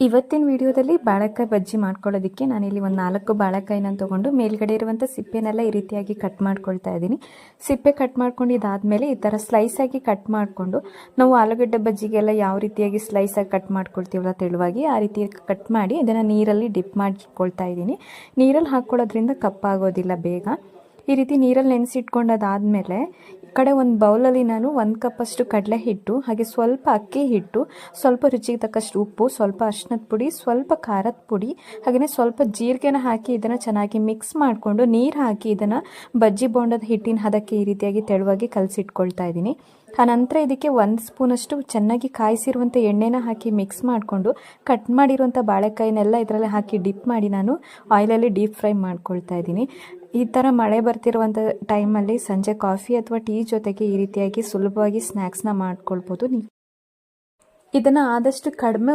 ಇವತ್ತಿನ ವಿಡಿಯೋದಲ್ಲಿ ಬಾಳೆಕಾಯಿ ಬಜ್ಜಿ ಮಾಡ್ಕೊಳ್ಳೋದಕ್ಕೆ ನಾನಿಲ್ಲಿ ಒಂದು 4 ಬಾಳೆಕಾಯಿನ ತೊಗೊಂಡು ಮೇಲ್ಗಡೆ ಇರುವಂಥ ಸಿಪ್ಪೆನೆಲ್ಲ ಈ ರೀತಿಯಾಗಿ ಕಟ್ ಮಾಡ್ಕೊಳ್ತಾ ಇದ್ದೀನಿ. ಸಿಪ್ಪೆ ಕಟ್ ಮಾಡ್ಕೊಂಡು ಇದಾದಮೇಲೆ ಈ ಥರ ಸ್ಲೈಸಾಗಿ ಕಟ್ ಮಾಡಿಕೊಂಡು ನಾವು ಆಲೂಗಡ್ಡೆ ಬಜ್ಜಿಗೆಲ್ಲ ಯಾವ ರೀತಿಯಾಗಿ ಸ್ಲೈಸಾಗಿ ಕಟ್ ಮಾಡ್ಕೊಳ್ತೀವಲ್ಲ ತೆಳುವಾಗಿ ಆ ರೀತಿ ಕಟ್ ಮಾಡಿ ಇದನ್ನು ನೀರಲ್ಲಿ ಡಿಪ್ ಮಾಡಿಕೊಳ್ತಾ ಇದ್ದೀನಿ. ನೀರಲ್ಲಿ ಹಾಕ್ಕೊಳ್ಳೋದ್ರಿಂದ ಕಪ್ಪಾಗೋದಿಲ್ಲ ಬೇಗ. ಈ ರೀತಿ ನೀರಲ್ಲಿ ನೆನೆಸಿಟ್ಕೊಂಡಾದ್ಮೇಲೆ ಈ ಕಡೆ ಒಂದು ಬೌಲಲ್ಲಿ ನಾನು 1 ಕಪ್ಪಷ್ಟು ಕಡಲೆ ಹಿಟ್ಟು, ಹಾಗೆ ಸ್ವಲ್ಪ ಅಕ್ಕಿ ಹಿಟ್ಟು, ಸ್ವಲ್ಪ ರುಚಿಗೆ ತಕ್ಕಷ್ಟು ಉಪ್ಪು, ಸ್ವಲ್ಪ ಅರಿಶಿನದ ಪುಡಿ, ಸ್ವಲ್ಪ ಖಾರದ ಪುಡಿ, ಹಾಗೆಯೇ ಸ್ವಲ್ಪ ಜೀರಿಗೆನ ಹಾಕಿ ಇದನ್ನು ಚೆನ್ನಾಗಿ ಮಿಕ್ಸ್ ಮಾಡಿಕೊಂಡು ನೀರು ಹಾಕಿ ಇದನ್ನು ಬಜ್ಜಿ ಬೋಂಡದ ಹಿಟ್ಟಿನ ಹದಕ್ಕೆ ಈ ರೀತಿಯಾಗಿ ತೆಳುವಾಗಿ ಕಲಸಿಟ್ಕೊಳ್ತಾ ಇದ್ದೀನಿ. ಆನಂತರ ಇದಕ್ಕೆ 1 ಸ್ಪೂನಷ್ಟು ಚೆನ್ನಾಗಿ ಕಾಯಿಸಿರುವಂಥ ಎಣ್ಣೆನ ಹಾಕಿ ಮಿಕ್ಸ್ ಮಾಡಿಕೊಂಡು ಕಟ್ ಮಾಡಿರುವಂಥ ಬಾಳೆಕಾಯಿನೆಲ್ಲ ಇದರಲ್ಲಿ ಹಾಕಿ ಡಿಪ್ ಮಾಡಿ ನಾನು ಆಯಿಲಲ್ಲಿ ಡೀಪ್ ಫ್ರೈ ಮಾಡ್ಕೊಳ್ತಾ ಇದ್ದೀನಿ. ಈ ಥರ ಮಳೆ ಬರ್ತಿರುವಂಥ ಟೈಮಲ್ಲಿ ಸಂಜೆ ಕಾಫಿ ಅಥವಾ ಟೀ ಜೊತೆಗೆ ಈ ರೀತಿಯಾಗಿ ಸುಲಭವಾಗಿ ಸ್ನ್ಯಾಕ್ಸ್ನ ಮಾಡ್ಕೊಳ್ಬೋದು. ಇದನ್ನು ಆದಷ್ಟು ಕಡಿಮೆ